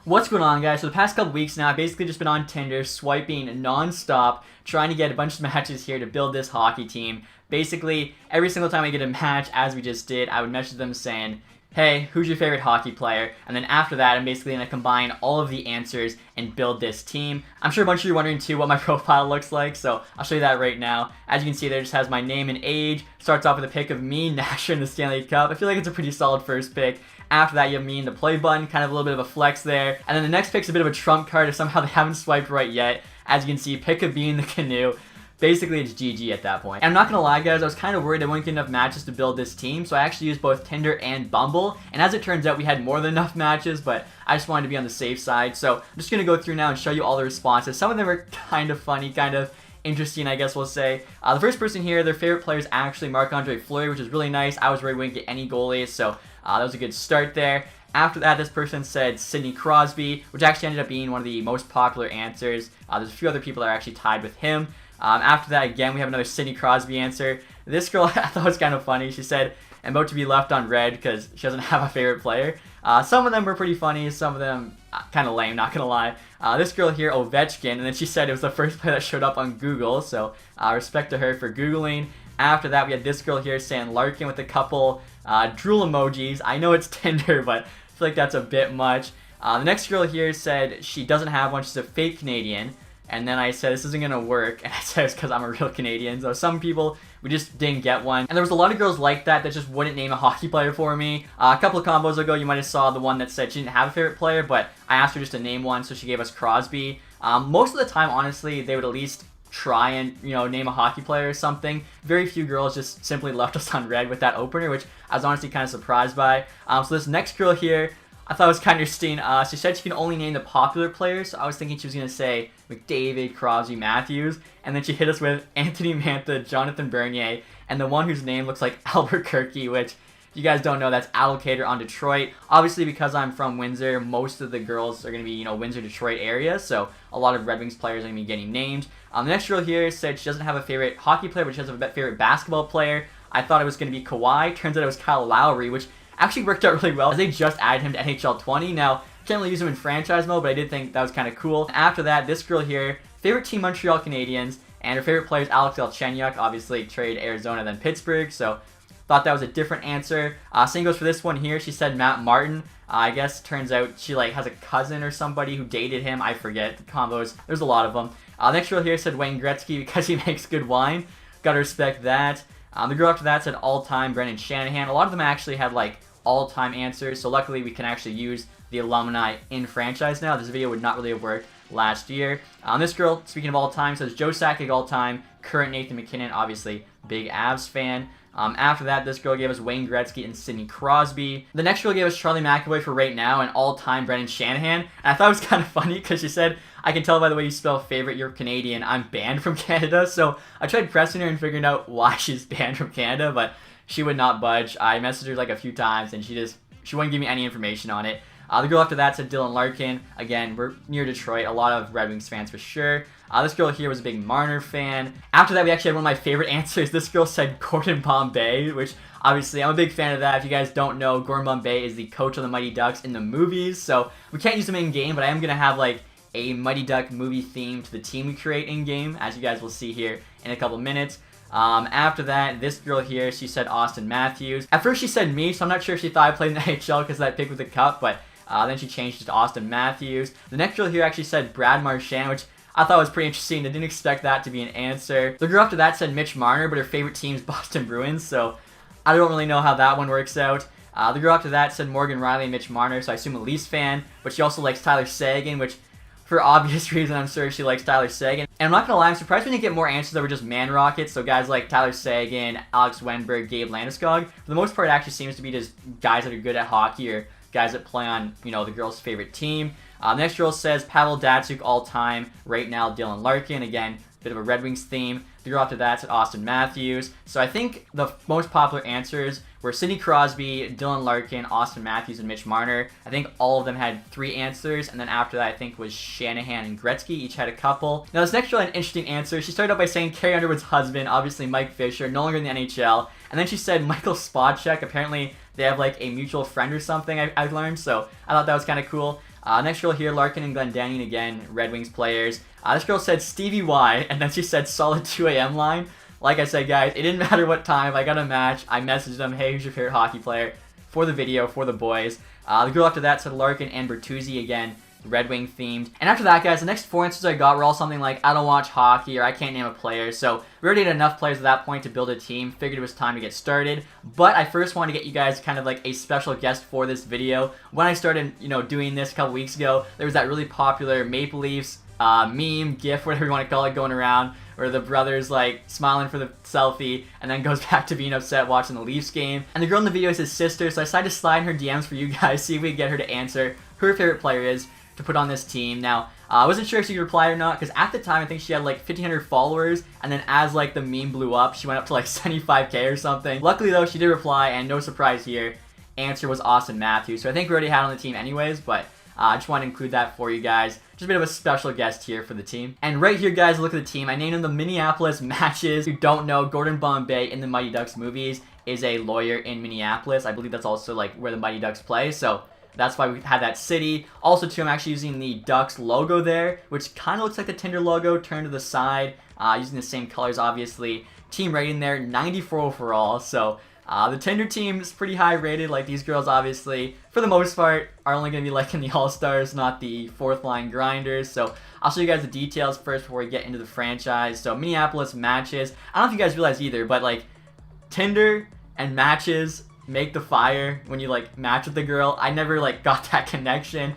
What's going on, guys? So the past couple weeks now, I've basically just been on Tinder, swiping non-stop, trying to get a bunch of matches here to build this hockey team. Basically, every single time I get a match, as we just did, I would message them saying, hey, who's your favorite hockey player? And then after that, I'm basically going to combine all of the answers and build this team. I'm sure a bunch of you are wondering too what my profile looks like, so I'll show you that right now. As you can see, there just has my name and age. Starts off with a pic of me, Nasher in the Stanley Cup. I feel like it's a pretty solid first pick. After that, you have me in the play button, kind of a little bit of a flex there. And then the next pick's a bit of a trump card if somehow they haven't swiped right yet. As you can see, pick of me in the canoe. Basically, it's GG at that point. And I'm not gonna lie, guys, I was kind of worried I wouldn't get enough matches to build this team, so I actually used both Tinder and Bumble. And as it turns out, we had more than enough matches, but I just wanted to be on the safe side. So I'm just gonna go through now and show you all the responses. Some of them are kind of funny, kind of interesting, I guess we'll say. The first person here, their favorite player is actually Marc-Andre Fleury, which is really nice. I was worried we wouldn't get any goalies, so that was a good start there. After that, this person said Sidney Crosby, which actually ended up being one of the most popular answers. There's a few other people that are actually tied with him. After that, again, we have another Sidney Crosby answer. This girl, I thought was kind of funny. She said, I'm about to be left on red because she doesn't have a favorite player. Some of them were pretty funny. Some of them kind of lame, not going to lie. This girl here, Ovechkin, and then she said it was the first player that showed up on Google. So respect to her for Googling. After that, we had this girl here saying Larkin with a couple drool emojis. I know it's Tinder, but I feel like that's a bit much. The next girl here said she doesn't have one. She's a fake Canadian. And then I said, this isn't going to work. And I said it's because I'm a real Canadian. So some people, we just didn't get one. And there was a lot of girls like that just wouldn't name a hockey player for me. A couple of combos ago, you might have saw the one that said she didn't have a favorite player, but I asked her just to name one, so she gave us Crosby. Most of the time, honestly, they would at least try and, name a hockey player or something. Very few girls just simply left us on red with that opener, which I was honestly kind of surprised by. So this next girl here, I thought it was kind of interesting. She said she can only name the popular players, so I was thinking she was going to say McDavid, Crosby, Matthews, and then she hit us with Anthony Mantha, Jonathan Bernier, and the one whose name looks like Albuquerque, which, if you guys don't know, that's allocator on Detroit. Obviously, because I'm from Windsor, most of the girls are going to be, Windsor, Detroit area, so a lot of Red Wings players are going to be getting named. The next girl here said she doesn't have a favorite hockey player, but she has a favorite basketball player. I thought it was going to be Kawhi. Turns out it was Kyle Lowry, which actually worked out really well, as they just added him to NHL 20. Now, can't really use him in franchise mode, but I did think that was kind of cool. After that, this girl here, favorite team Montreal Canadiens, and her favorite player is Alex Galchenyuk, obviously traded Arizona then Pittsburgh, so thought that was a different answer. Same goes for this one here. She said Matt Martin. I guess turns out she has a cousin or somebody who dated him. I forget the combos. There's a lot of them. Next girl here said Wayne Gretzky because he makes good wine. Gotta respect that. The girl after that said all-time Brendan Shanahan. A lot of them actually had all-time answers, so luckily we can actually use the alumni in franchise now. This video would not really have worked last year. This girl, speaking of all-time, says Joe Sakic all-time, current Nathan MacKinnon, obviously big Avs fan. After that, this girl gave us Wayne Gretzky and Sidney Crosby. The next girl gave us Charlie McAvoy for right now and all-time Brendan Shanahan. And I thought it was kind of funny because she said, I can tell by the way you spell favorite, you're Canadian. I'm banned from Canada. So I tried pressing her and figuring out why she's banned from Canada, but she would not budge. I messaged her a few times and she wouldn't give me any information on it. The girl after that said Dylan Larkin. Again, we're near Detroit. A lot of Red Wings fans for sure. This girl here was a big Marner fan. After that, we actually had one of my favorite answers. This girl said Gordon Bombay, which obviously I'm a big fan of that. If you guys don't know, Gordon Bombay is the coach of the Mighty Ducks in the movies. So we can't use him in game, but I am going to have a Mighty Duck movie theme to the team we create in game, as you guys will see here in a couple minutes. After that, this girl here, she said Austin Matthews. At first she said me, so I'm not sure if she thought I played in the NHL because of that pick with the cup, but then she changed it to Austin Matthews. The next girl here actually said Brad Marchand, which I thought was pretty interesting. I didn't expect that to be an answer. The girl after that said Mitch Marner, but her favorite team is Boston Bruins, so I don't really know how that one works out. The girl after that said Morgan Riley and Mitch Marner, so I assume a Leafs fan, but she also likes Tyler Seguin, which for obvious reason, I'm sure she likes Tyler Seguin. And I'm not going to lie, I'm surprised we didn't get more answers that were just man rockets. So guys like Tyler Seguin, Alex Wenberg, Gabe Landeskog. For the most part, it actually seems to be just guys that are good at hockey or guys that play on, the girl's favorite team. Next girl says Pavel Datsyuk all-time. Right now, Dylan Larkin. Again, bit of a Red Wings theme. The girl after that said Austin Matthews. So I think the most popular answers were Sidney Crosby, Dylan Larkin, Austin Matthews, and Mitch Marner. I think all of them had 3 answers, and then after that I think was Shanahan and Gretzky. Each had a couple. Now this next girl had an interesting answer. She started out by saying Carrie Underwood's husband, obviously Mike Fisher, no longer in the NHL. And then she said Michael Spacek. Apparently they have a mutual friend or something, I've learned, so I thought that was kind of cool. Next girl here, Larkin and Glendanian again, Red Wings players. This girl said Stevie Y, and then she said solid 2 a.m. line. Like I said, guys, it didn't matter what time. I got a match. I messaged them, hey, who's your favorite hockey player? For the video, for the boys. The girl after that said Larkin and Bertuzzi again, Red Wing themed. And after that, guys, the next 4 answers I got were all something like, I don't watch hockey, or I can't name a player. So we already had enough players at that point to build a team. Figured it was time to get started. But I first wanted to get you guys kind of like a special guest for this video. When I started, doing this a couple weeks ago, there was that really popular Maple Leafs meme, gif, whatever you want to call it, going around, where the brother's like smiling for the selfie and then goes back to being upset watching the Leafs game. And the girl in the video is his sister, so I decided to slide in her DMs for you guys, see if we can get her to answer who her favorite player is to put on this team. Now, I wasn't sure if she could reply or not, because at the time I think she had like 1,500 followers, and then as like the meme blew up, she went up to like 75k or something. Luckily though, she did reply, and no surprise here, answer was Austin Matthews, so I think we already had on the team anyways, but I just want to include that for you guys. Just a bit of a special guest here for the team. And right here, guys, look at the team. I named them the Minneapolis Matches. If you don't know, Gordon Bombay in the Mighty Ducks movies is a lawyer in Minneapolis. I believe that's also like where the Mighty Ducks play, so that's why we had that city. Also, too, I'm actually using the Ducks logo there, which kind of looks like the Tinder logo turned to the side, using the same colors, obviously. Team rating there, 94 overall, so the Tinder team is pretty high rated. Like, these girls, obviously, for the most part, are only going to be like in the All-Stars, not the fourth line grinders. So I'll show you guys the details first before we get into the franchise. So Minneapolis Matches. I don't know if you guys realize either, but like Tinder and Matches make the fire when you like match with the girl. I never like got that connection.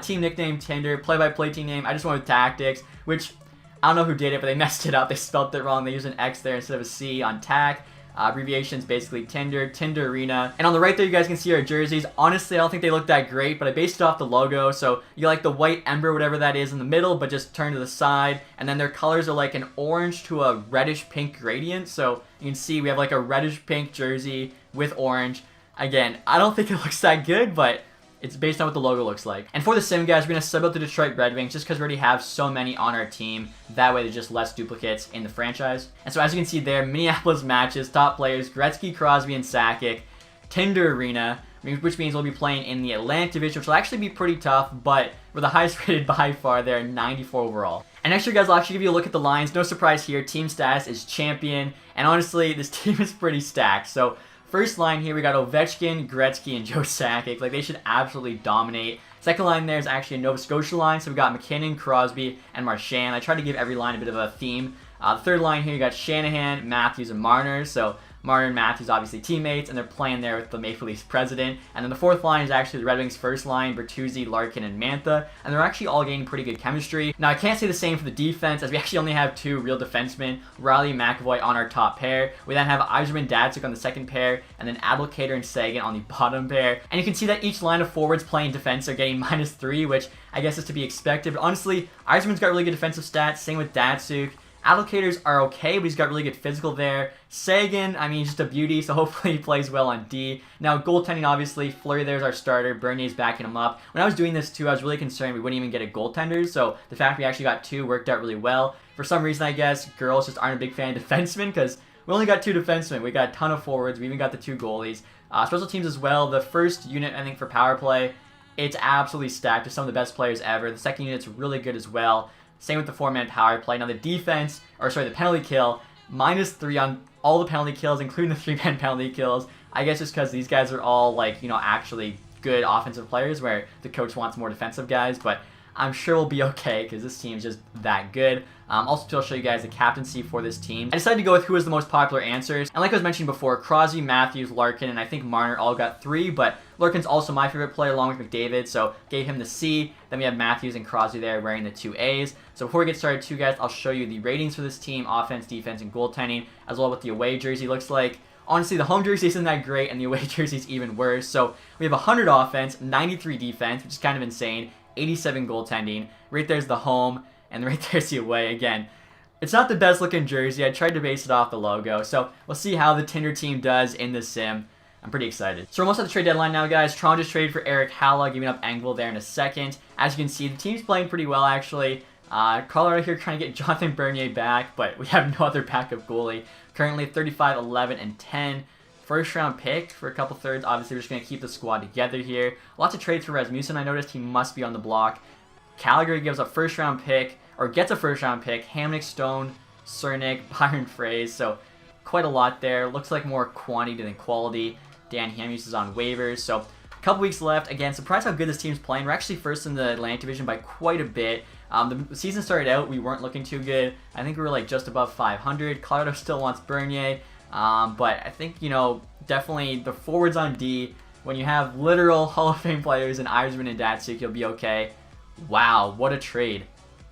Team nickname Tinder, play-by-play team name, I just went with Tactics, which I don't know who did it, but they messed it up. They spelled it wrong. They used an X there instead of a C on Tac. Abbreviations basically Tinder, Tinder Arena. And on the right there, you guys can see our jerseys. Honestly, I don't think they look that great, but I based it off the logo. So you like the white ember, whatever that is in the middle, but just turn to the side. And then their colors are like an orange to a reddish pink gradient. So you can see we have like a reddish pink jersey with orange. Again, I don't think it looks that good, but it's based on what the logo looks like. And for the sim, guys, we're going to sub out the Detroit Red Wings just because we already have so many on our team. That way there's just less duplicates in the franchise. And so as you can see there, Minneapolis Matches, top players, Gretzky, Crosby, and Sakic. Tinder Arena, which means we'll be playing in the Atlantic Division, which will actually be pretty tough, but we're the highest rated by far there, 94 overall. And next year, guys, I'll actually give you a look at the lines. No surprise here, team status is champion. And honestly, this team is pretty stacked. So first line here, we got Ovechkin, Gretzky, and Joe Sakic. Like, they should absolutely dominate. Second line there is actually a Nova Scotia line, so we got McKinnon, Crosby, and Marchand. I tried to give every line a bit of a theme. The third line here, you got Shanahan, Matthews, and Marner. So Marner and Matthews obviously teammates, and they're playing there with the Maple Leafs president. And then the fourth line is actually the Red Wings' first line, Bertuzzi, Larkin, and Mantha. And they're actually all getting pretty good chemistry. Now, I can't say the same for the defense, as we actually only have two real defensemen, Riley and McAvoy on our top pair. We then have Yzerman, Datsuk on the second pair, and then Abdelkader and Sagan on the bottom pair. And you can see that each line of forwards playing defense are getting -3, which I guess is to be expected. But honestly, Yzerman's got really good defensive stats, same with Datsuk. Abdelkader's are okay, but he's got really good physical there. Sagan, I mean, just a beauty, so hopefully he plays well on D. Now, goaltending, obviously, Fleury there's our starter. Bernier's backing him up. When I was doing this, too, I was really concerned we wouldn't even get a goaltender, so the fact we actually got two worked out really well. For some reason, I guess, girls just aren't a big fan of defensemen, because we only got two defensemen. We got a ton of forwards. We even got the two goalies. Special teams as well. The first unit, I think, for power play, it's absolutely stacked with some of the best players ever. The second unit's really good as well. Same with the four-man power play. Now the defense, the penalty kill, -3 on all the penalty kills, including the three-man penalty kills. I guess just because these guys are all, like, actually good offensive players, where the coach wants more defensive guys, but I'm sure we'll be okay because this team is just that good. Also, I'll show you guys the captaincy for this team. I decided to go with who was the most popular answers. And like I was mentioning before, Crosby, Matthews, Larkin, and I think Marner all got 3, but Larkin's also my favorite player along with McDavid, so gave him the C. Then we have Matthews and Crosby there wearing the 2 A's. So before we get started too, guys, I'll show you the ratings for this team, offense, defense, and goaltending, as well as what the away jersey looks like. Honestly, the home jersey isn't that great, and the away jersey is even worse. So we have 100 offense, 93 defense, which is kind of insane, 87 goaltending. Right there's the home, and right there's the away. Again, it's not the best looking jersey. I tried to base it off the logo, so we'll see how the Tinder team does in the sim. I'm pretty excited. So we're almost at the trade deadline now, guys. Toronto just traded for Eric Halla, giving up Engvall there in a second. As you can see, the team's playing pretty well, actually. Colorado here trying to get Jonathan Bernier back, but we have no other backup goalie. Currently 35, 11, and 10. first round pick for a couple thirds. Obviously, we're just going to keep the squad together here. Lots of trades for Rasmussen. I noticed he must be on the block. Calgary gives a first round pick, or gets a first round pick. Hamnick, Stone, Cernick, Byron Fraze. So quite a lot there. Looks like more quantity than quality. Dan Hamius is on waivers. So a couple weeks left. Again, surprised how good this team's playing. We're actually first in the Atlantic Division by quite a bit. The season started out, we weren't looking too good. I think we were like just above 500. Colorado still wants Bernier. But I think, you know, definitely the forwards on D, when you have literal Hall of Fame players in Yzerman and Datsuk, you'll be okay. Wow, what a trade.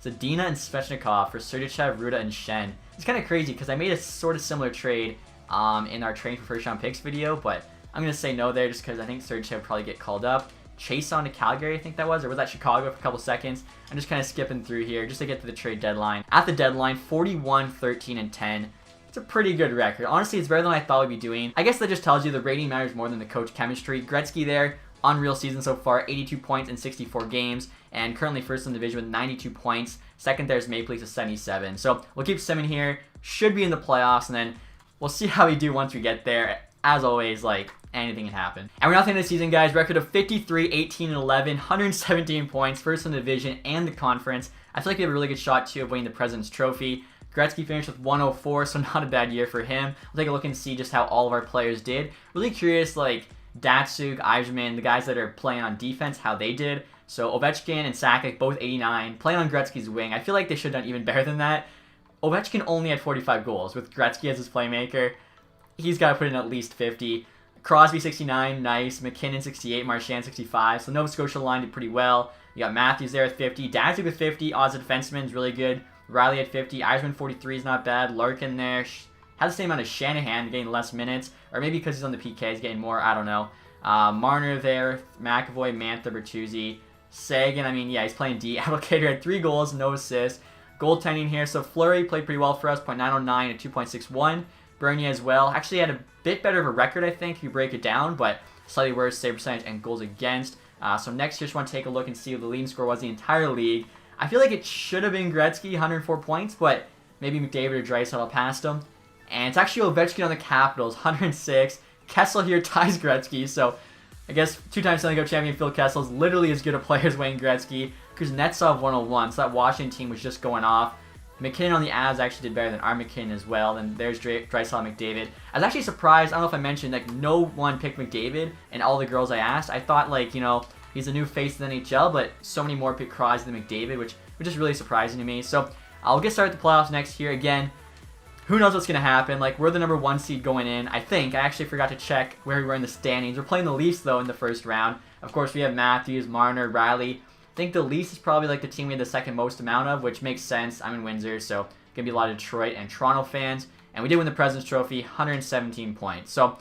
Zadina and Svechnikov for Sergachev, Ruda, and Shen. It's kind of crazy because I made a sort of similar trade in our trade for first round picks video, but I'm going to say no there just because I think Sergachev would probably get called up. Chase on to Calgary, I think that was, or was that Chicago for a couple seconds? I'm just kind of skipping through here just to get to the trade deadline. At the deadline, 41, 13, and 10. It's a pretty good record. Honestly, it's better than I thought we'd be doing. I guess that just tells you the rating matters more than the coach chemistry. Gretzky there, unreal season so far, 82 points in 64 games, and currently first in the division with 92 points. Second there's Maple Leafs with 77. So we'll keep simming here. Should be in the playoffs, and then we'll see how we do once we get there. As always, like, anything can happen. And we're not in the season, guys. Record of 53, 18, and 11, 117 points, first in the division and the conference. I feel like we have a really good shot, too, of winning the President's Trophy. Gretzky finished with 104, so not a bad year for him. We'll take a look and see just how all of our players did. Really curious, like, Datsuk, Yzerman, the guys that are playing on defense, how they did. So Ovechkin and Sakic, both 89, playing on Gretzky's wing. I feel like they should have done even better than that. Ovechkin only had 45 goals with Gretzky as his playmaker. He's got to put in at least 50. Crosby 69, nice. McKinnon 68, Marchand 65. So Nova Scotia line did pretty well. You got Matthews there with 50. Datsuk with 50. Odds of defenseman is really good. Riley at 50. Yzerman 43 is not bad. Larkin there has the same amount of Shanahan, getting less minutes. Or maybe because he's on the PK, he's getting more. I don't know. Marner there. McAvoy, Mantha, Bertuzzi. Sagan, I mean, yeah, he's playing D. Applicator had 3 goals, no assists. Goaltending here. So Fleury played pretty well for us. .909 and 2.61. Bernier as well. Actually had a bit better of a record, I think, if you break it down, but slightly worse save percentage and goals against. So next year, just want to take a look and see what the leading score was the entire league. I feel like it should have been Gretzky, 104 points, but maybe McDavid or Draisaitl passed him. And it's actually Ovechkin on the Capitals, 106. Kessel here ties Gretzky, so I guess 2-time Stanley Cup champion Phil Kessel is literally as good a player as Wayne Gretzky. Kuznetsov 101, so that Washington team was just going off. McKinnon on the Avs actually did better than our McKinnon as well. Then there's Draisaitl and McDavid. I was actually surprised. I don't know if I mentioned, like, no one picked McDavid, and all the girls I asked. I thought, like, you know, he's a new face in the NHL, but so many more picked Crosby than McDavid, which is really surprising to me. So I'll get started the playoffs next year. Again, who knows what's going to happen. Like, we're the number 1 seed going in, I think. I actually forgot to check where we were in the standings. We're playing the Leafs, though, in the first round. Of course, we have Matthews, Marner, Riley. I think the Leafs is probably, like, the team we had the second most amount of, which makes sense. I'm in Windsor, so going to be a lot of Detroit and Toronto fans. And we did win the President's Trophy, 117 points. So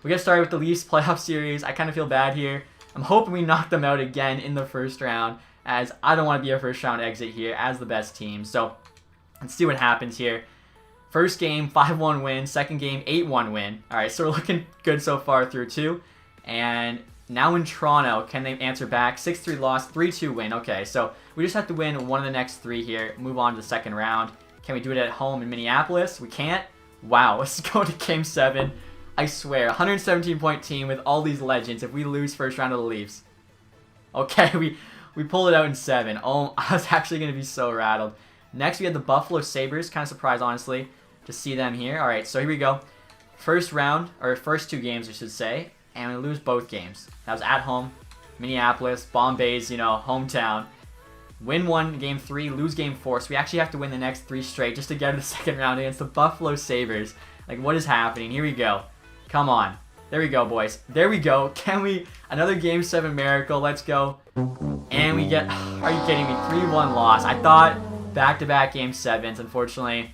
we get started with the Leafs playoff series. I kind of feel bad here. I'm hoping we knock them out again in the first round, as I don't want to be a first round exit here as the best team. So let's see what happens here. First game, 5-1 win. Second game, 8-1 win. All right, so we're looking good so far through 2. And now in Toronto, can they answer back? 6-3 loss, 3-2 win. Okay, so we just have to win one of the next 3 here. Move on to the second round. Can we do it at home in Minneapolis? We can't. Wow, let's go to Game 7. I swear, 117-point team with all these legends if we lose first round of the Leafs. Okay, we pulled it out in 7. Oh, I was actually going to be so rattled. Next, we had the Buffalo Sabres. Kind of surprised, honestly, to see them here. All right, so here we go. First round, or first 2 games, I should say. And we lose both games. That was at home. Minneapolis, Bombay's, you know, hometown. Win 1, Game 3, lose Game 4. So we actually have to win the next 3 straight just to get to the second round against the Buffalo Sabres. Like, what is happening? Here we go. Come on. There we go, boys. There we go. Can we... Another Game 7 miracle. Let's go. And we get... Are you kidding me? 3-1 loss. I thought back-to-back Game 7s. Unfortunately,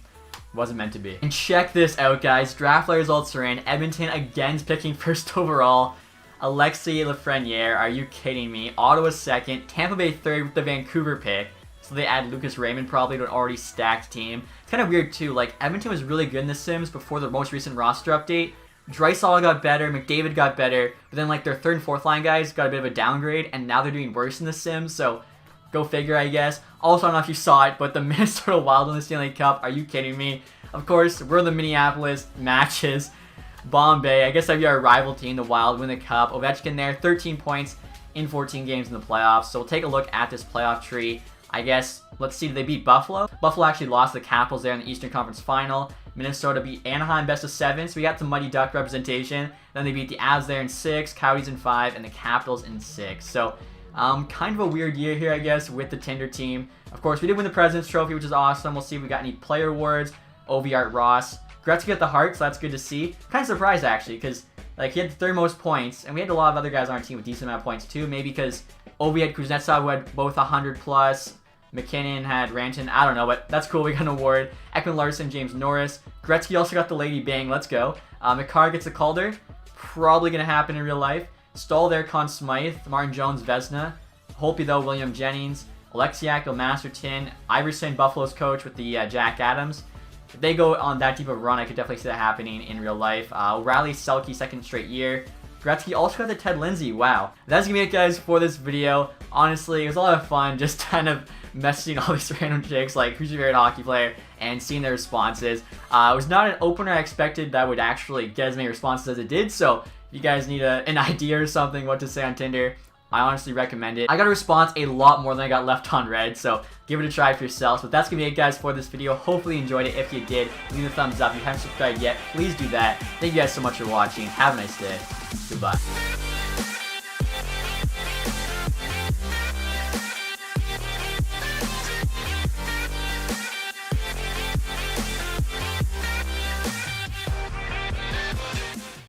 wasn't meant to be. And check this out, guys. Draft layer results are in. Edmonton again picking first overall. Alexis Lafreniere, are you kidding me? Ottawa second, Tampa Bay third with the Vancouver pick. So they add Lucas Raymond probably to an already stacked team. It's kind of weird too, like Edmonton was really good in the Sims before the most recent roster update. Draisaitl got better, McDavid got better, but then like their third and fourth line guys got a bit of a downgrade, and now they're doing worse in the Sims, so go figure, I guess. Also, I don't know if you saw it, but the Minnesota Wild in the Stanley Cup, are you kidding me? Of course, we're the Minneapolis matches. Bombay. I guess that'd be our rival team. The Wild win the cup. Ovechkin there, 13 points in 14 games in the playoffs. So we'll take a look at this playoff tree. I guess, let's see, did they beat Buffalo? Buffalo actually lost the Capitals there in the Eastern Conference Final. Minnesota beat Anaheim best of 7, so we got some Muddy Duck representation. Then they beat the Avs there in 6, Coyotes in 5, and the Capitals in 6. So, kind of a weird year here, I guess, with the Tinder team. Of course, we did win the President's Trophy, which is awesome. We'll see if we got any player awards. Ovi Art Ross. Gretzky got the Hart, so that's good to see. Kind of surprised, actually, because like he had the third most points, and we had a lot of other guys on our team with decent amount of points, too. Maybe because Ovi had Kuznetsov, who had both 100+. McKinnon had Ranton, I don't know, but that's cool. We got an award. Ekman Larson, James Norris. Gretzky also got the Lady Bang. Let's go. McCarr gets a Calder. Probably going to happen in real life. Stahl there, Conn Smythe. Martin Jones, Vezina. Holtby, though, William Jennings. Alexiak, Bill Masterton. Iverson, Buffalo's coach with the Jack Adams. If they go on that deep of a run, I could definitely see that happening in real life. O'Reilly, Selke, second straight year. Gretzky also got the Ted Lindsay. Wow. That's going to be it, guys, for this video. Honestly, it was a lot of fun just kind of messaging all these random chicks, like, who's your favorite hockey player, and seeing their responses. It was not an opener I expected that would actually get as many responses as it did, so if you guys need an idea or something what to say on Tinder, I honestly recommend it. I got a response a lot more than I got left on read, so give it a try for yourselves. But that's going to be it, guys, for this video. Hopefully you enjoyed it. If you did, leave a thumbs up. If you haven't subscribed yet, please do that. Thank you guys so much for watching. Have a nice day. Goodbye.